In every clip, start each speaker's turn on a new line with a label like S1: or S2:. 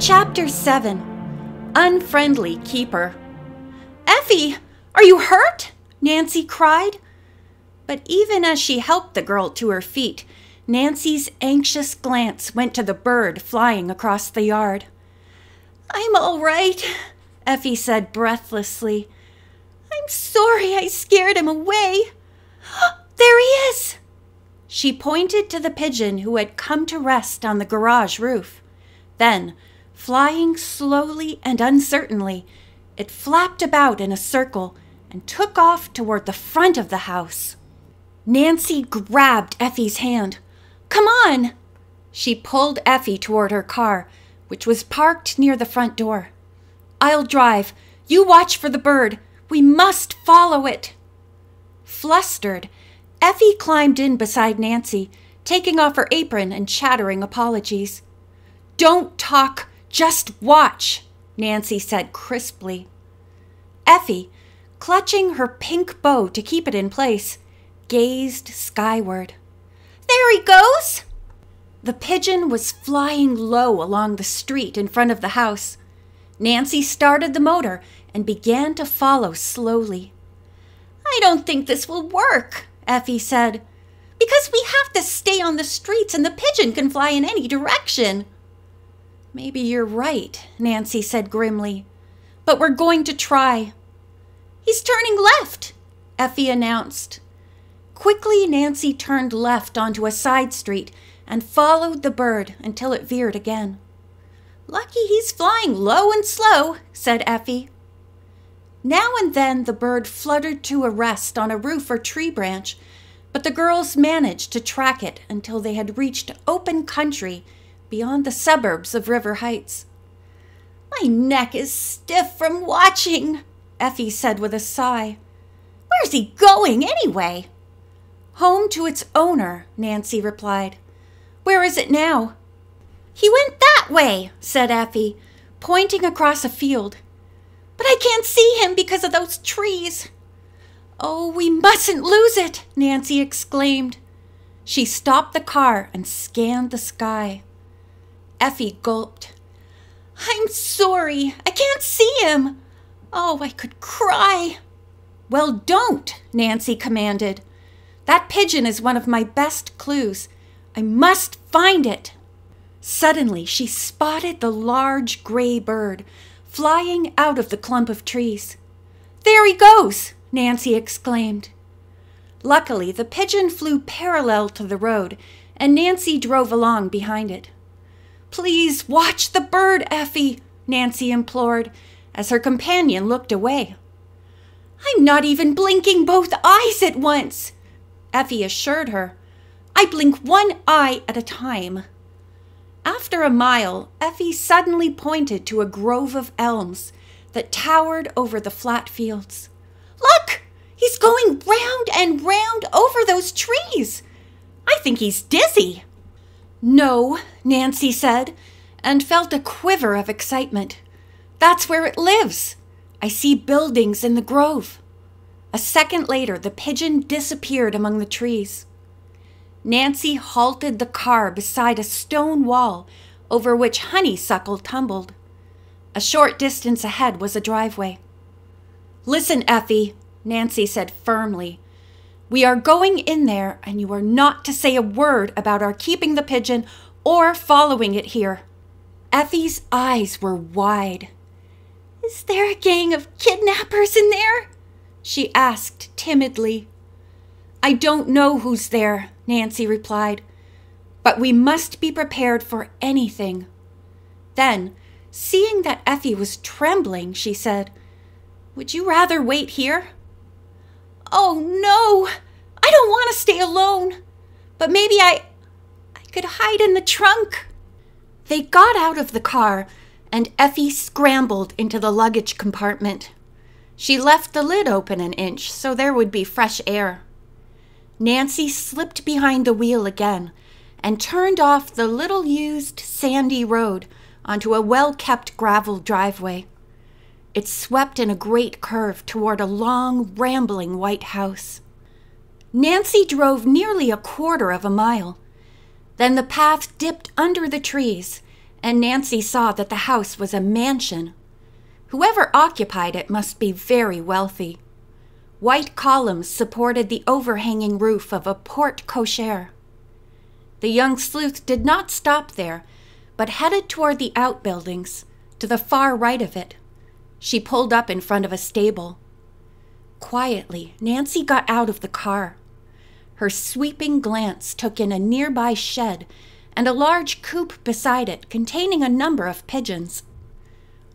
S1: Chapter 7. Unfriendly Keeper. "Effie, are you hurt?" Nancy cried. But even as she helped the girl to her feet, Nancy's anxious glance went to the bird flying across the yard. "I'm all right," Effie said breathlessly. "I'm sorry I scared him away. There he is!" She pointed to the pigeon who had come to rest on the garage roof. Then, flying slowly and uncertainly, it flapped about in a circle and took off toward the front of the house. Nancy grabbed Effie's hand. "Come on!" She pulled Effie toward her car, which was parked near the front door. "I'll drive. You watch for the bird. We must follow it." Flustered, Effie climbed in beside Nancy, taking off her apron and chattering apologies. "Don't talk, just watch," Nancy said crisply. Effie, clutching her pink bow to keep it in place, gazed skyward. "There he goes!" The pigeon was flying low along the street in front of the house. Nancy started the motor and began to follow slowly. "I don't think this will work," Effie said, "because we have to stay on the streets and the pigeon can fly in any direction." "Maybe you're right," Nancy said grimly, "but we're going to try." "He's turning left," Effie announced. Quickly, Nancy turned left onto a side street and followed the bird until it veered again. "Lucky he's flying low and slow," said Effie. Now and then the bird fluttered to a rest on a roof or tree branch, but the girls managed to track it until they had reached open country beyond the suburbs of River Heights. "My neck is stiff from watching," Effie said with a sigh. "Where's he going anyway?" "Home to its owner," Nancy replied. "Where is it now?" "He went that way," said Effie, pointing across a field. "But I can't see him because of those trees." "Oh, we mustn't lose it," Nancy exclaimed. She stopped the car and scanned the sky. Effie gulped. "I'm sorry. I can't see him. Oh, I could cry." "Well, don't," Nancy commanded. "That pigeon is one of my best clues. I must find it." Suddenly, she spotted the large gray bird flying out of the clump of trees. "There he goes!" Nancy exclaimed. Luckily, the pigeon flew parallel to the road, and Nancy drove along behind it. "Please watch the bird, Effie," Nancy implored, as her companion looked away. "I'm not even blinking both eyes at once," Effie assured her. "I blink one eye at a time." After a mile, Effie suddenly pointed to a grove of elms that towered over the flat fields. "Look! He's going round and round over those trees. I think he's dizzy." "No," Nancy said, and felt a quiver of excitement. "That's where it lives. I see buildings in the grove." A second later, the pigeon disappeared among the trees. Nancy halted the car beside a stone wall over which honeysuckle tumbled. A short distance ahead was a driveway. "Listen, Effie," Nancy said firmly. "We are going in there, and you are not to say a word about our keeping the pigeon or following it here." Effie's eyes were wide. "Is there a gang of kidnappers in there?" she asked timidly. "I don't know who's there," Nancy replied, "but we must be prepared for anything." Then, seeing that Effie was trembling, she said, "Would you rather wait here?" "Oh, no! I don't want to stay alone. But maybe I could hide in the trunk." They got out of the car, and Effie scrambled into the luggage compartment. She left the lid open an inch so there would be fresh air. Nancy slipped behind the wheel again and turned off the little-used sandy road onto a well-kept gravel driveway. It swept in a great curve toward a long, rambling white house. Nancy drove nearly a quarter of a mile. Then the path dipped under the trees, and Nancy saw that the house was a mansion. Whoever occupied it must be very wealthy. White columns supported the overhanging roof of a porte cochere. The young sleuth did not stop there, but headed toward the outbuildings, to the far right of it. She pulled up in front of a stable. Quietly, Nancy got out of the car. Her sweeping glance took in a nearby shed and a large coop beside it containing a number of pigeons.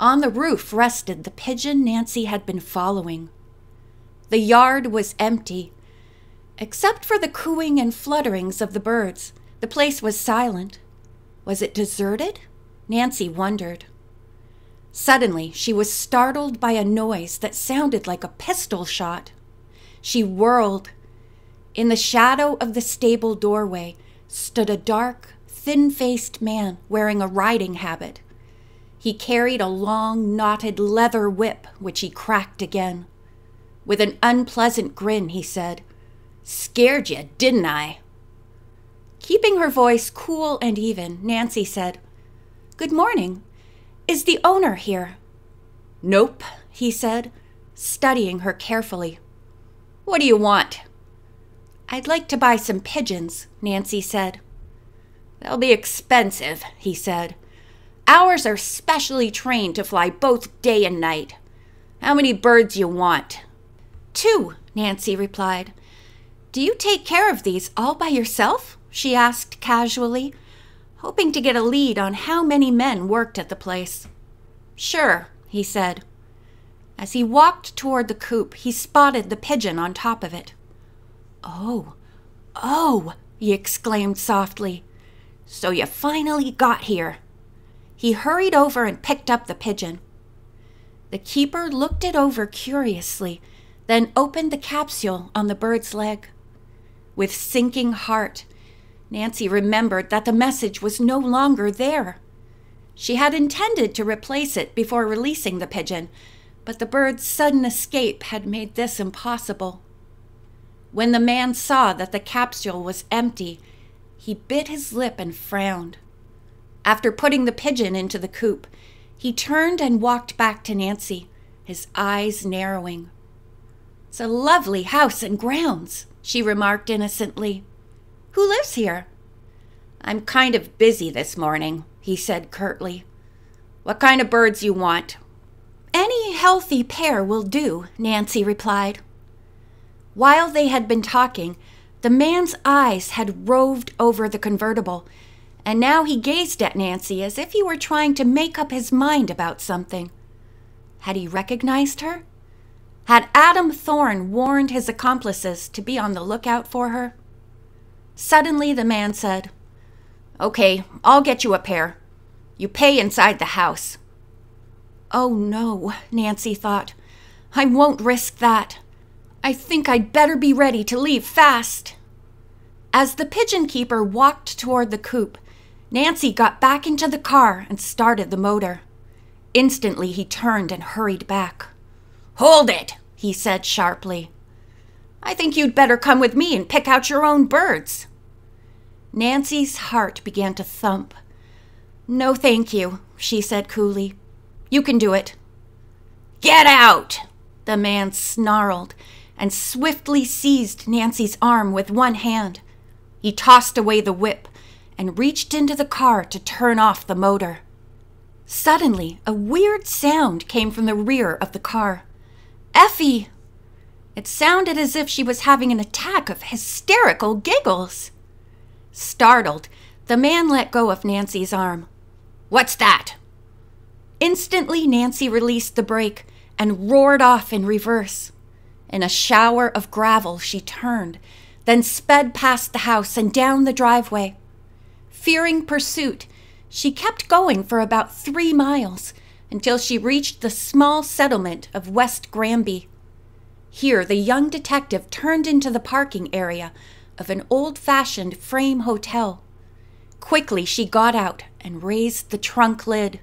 S1: On the roof rested the pigeon Nancy had been following. The yard was empty. Except for the cooing and flutterings of the birds, the place was silent. Was it deserted? Nancy wondered. Suddenly, she was startled by a noise that sounded like a pistol shot. She whirled. In the shadow of the stable doorway stood a dark, thin-faced man wearing a riding habit. He carried a long, knotted leather whip, which he cracked again. With an unpleasant grin, he said, "Scared you, didn't I?" Keeping her voice cool and even, Nancy said, "Good morning. Is the owner here?" "Nope," he said, studying her carefully. "What do you want?" "I'd like to buy some pigeons," Nancy said. "They'll be expensive," he said. "Ours are specially trained to fly both day and night. How many birds you want?" "2," Nancy replied. "Do you take care of these all by yourself?" she asked casually, hoping to get a lead on how many men worked at the place. "Sure," he said. As he walked toward the coop, he spotted the pigeon on top of it. Oh, he exclaimed softly. "So you finally got here." He hurried over and picked up the pigeon. The keeper looked it over curiously, then opened the capsule on the bird's leg. With sinking heart, Nancy remembered that the message was no longer there. She had intended to replace it before releasing the pigeon, but the bird's sudden escape had made this impossible. When the man saw that the capsule was empty, he bit his lip and frowned. After putting the pigeon into the coop, he turned and walked back to Nancy, his eyes narrowing. "It's a lovely house and grounds," she remarked innocently. "Who lives here?" "I'm kind of busy this morning," he said curtly. "What kind of birds you want?" "Any healthy pair will do," Nancy replied. While they had been talking, the man's eyes had roved over the convertible, and now he gazed at Nancy as if he were trying to make up his mind about something. Had he recognized her? Had Adam Thorne warned his accomplices to be on the lookout for her? Suddenly the man said, "Okay, I'll get you a pair. You pay inside the house." "Oh no," Nancy thought. "I won't risk that. I think I'd better be ready to leave fast." As the pigeon keeper walked toward the coop, Nancy got back into the car and started the motor. Instantly he turned and hurried back. "Hold it," he said sharply. "I think you'd better come with me and pick out your own birds." Nancy's heart began to thump. "No, thank you," she said coolly. "You can do it." "Get out!" the man snarled and swiftly seized Nancy's arm with one hand. He tossed away the whip and reached into the car to turn off the motor. Suddenly, a weird sound came from the rear of the car. "Effie!" It sounded as if she was having an attack of hysterical giggles. Startled, the man let go of Nancy's arm. "What's that?" Instantly, Nancy released the brake and roared off in reverse. In a shower of gravel, she turned, then sped past the house and down the driveway. Fearing pursuit, she kept going for about 3 miles until she reached the small settlement of West Granby. Here, the young detective turned into the parking area of an old-fashioned frame hotel. Quickly, she got out and raised the trunk lid.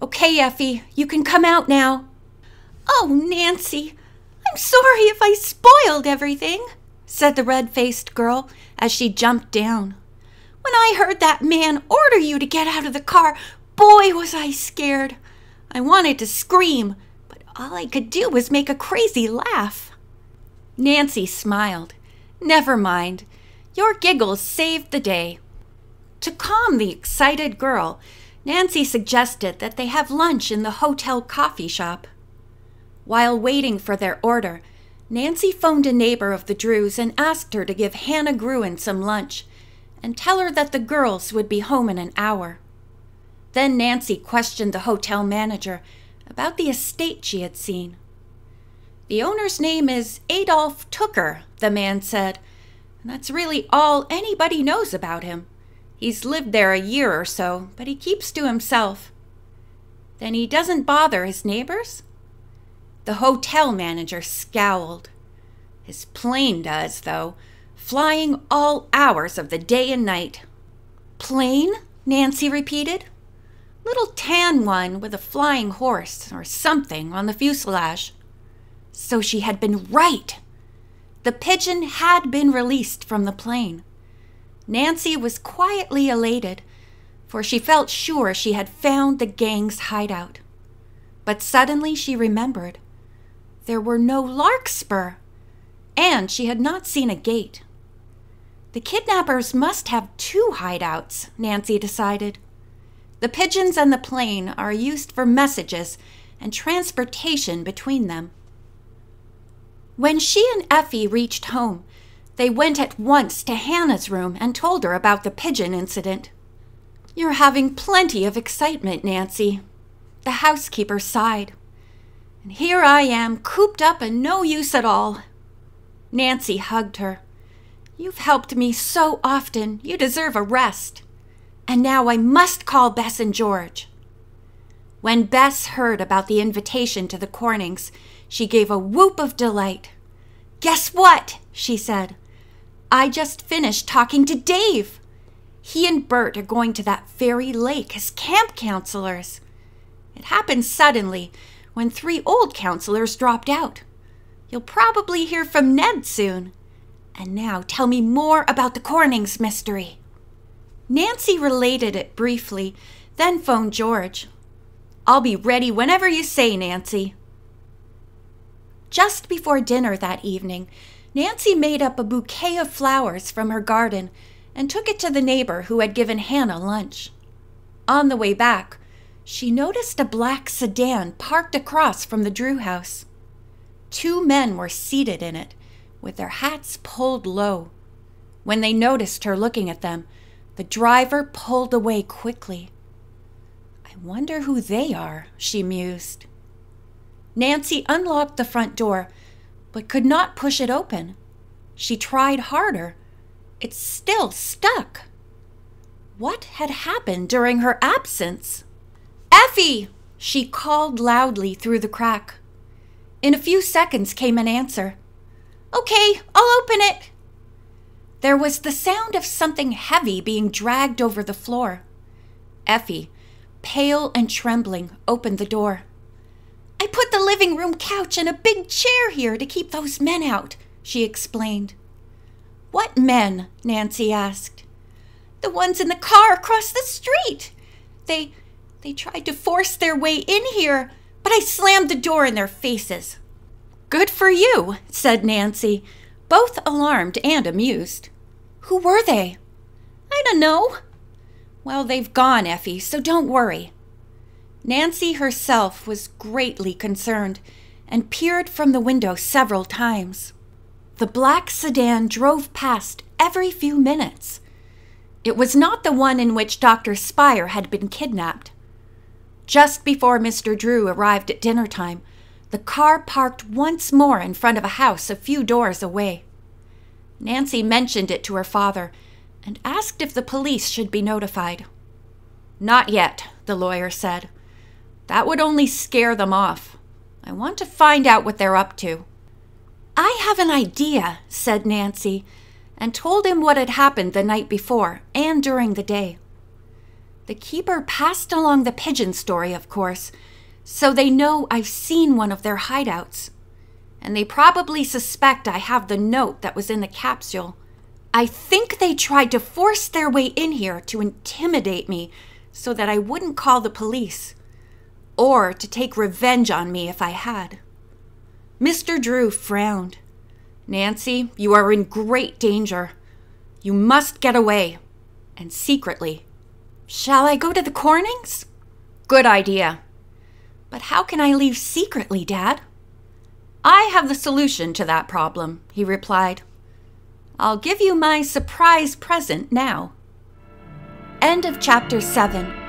S1: "Okay, Effie, you can come out now." "Oh, Nancy, I'm sorry if I spoiled everything," said the red-faced girl as she jumped down. When I heard that man order you to get out of the car, boy, was I scared. I wanted to scream, but all I could do was make a crazy laugh." Nancy smiled. "Never mind. Your giggles saved the day." To calm the excited girl, Nancy suggested that they have lunch in the hotel coffee shop. While waiting for their order, Nancy phoned a neighbor of the Drews and asked her to give Hannah Gruen some lunch and tell her that the girls would be home in an hour. Then Nancy questioned the hotel manager about the estate she had seen. "The owner's name is Adolf Tooker," the man said, "and that's really all anybody knows about him. He's lived there a year or so, but he keeps to himself." "Then he doesn't bother his neighbors?" The hotel manager scowled. "His plane does, though, flying all hours of the day and night." "Plane?" Nancy repeated. "Little tan one with a flying horse or something on the fuselage." So she had been right. The pigeon had been released from the plane. Nancy was quietly elated, for she felt sure she had found the gang's hideout. But suddenly she remembered. There were no Larkspur, and she had not seen a gate. The kidnappers must have two hideouts, Nancy decided. The pigeons and the plane are used for messages and transportation between them. When she and Effie reached home, they went at once to Hannah's room and told her about the pigeon incident. "You're having plenty of excitement, Nancy." The housekeeper sighed. "And here I am, cooped up and no use at all." Nancy hugged her. "You've helped me so often, you deserve a rest. And now I must call Bess and George." When Bess heard about the invitation to the Cornings, she gave a whoop of delight. "Guess what?" she said. "I just finished talking to Dave. He and Bert are going to that very lake as camp counselors. It happened suddenly when 3 old counselors dropped out. You'll probably hear from Ned soon. And now tell me more about the Cornings mystery." Nancy related it briefly, then phoned George. "I'll be ready whenever you say, Nancy." Just before dinner that evening, Nancy made up a bouquet of flowers from her garden and took it to the neighbor who had given Hannah lunch. On the way back, she noticed a black sedan parked across from the Drew house. 2 men were seated in it, with their hats pulled low. When they noticed her looking at them, the driver pulled away quickly. "I wonder who they are," she mused. Nancy unlocked the front door, but could not push it open. She tried harder. It still stuck. What had happened during her absence? "Effie!" she called loudly through the crack. In a few seconds came an answer. "Okay, I'll open it." There was the sound of something heavy being dragged over the floor. Effie, pale and trembling, opened the door. "I put the living room couch and a big chair here to keep those men out," she explained. "What men?" Nancy asked. "The ones in the car across the street. They tried to force their way in here, but I slammed the door in their faces." "Good for you," said Nancy, both alarmed and amused. "Who were they?" "I don't know." "Well, they've gone, Effie, so don't worry." Nancy herself was greatly concerned and peered from the window several times. The black sedan drove past every few minutes. It was not the one in which Dr. Spire had been kidnapped. Just before Mr. Drew arrived at dinner time, the car parked once more in front of a house a few doors away. Nancy mentioned it to her father and asked if the police should be notified. "Not yet," the lawyer said. "That would only scare them off. I want to find out what they're up to." "I have an idea," said Nancy, and told him what had happened the night before and during the day. The keeper passed along the pigeon story, of course, so they know I've seen one of their hideouts. And they probably suspect I have the note that was in the capsule. I think they tried to force their way in here to intimidate me so that I wouldn't call the police, or to take revenge on me if I had. Mr. Drew frowned. Nancy, you are in great danger. You must get away, and secretly. Shall I go to the Cornings? Good idea. But how can I leave secretly, Dad? I have the solution to that problem, he replied. I'll give you my surprise present now. End of chapter 7.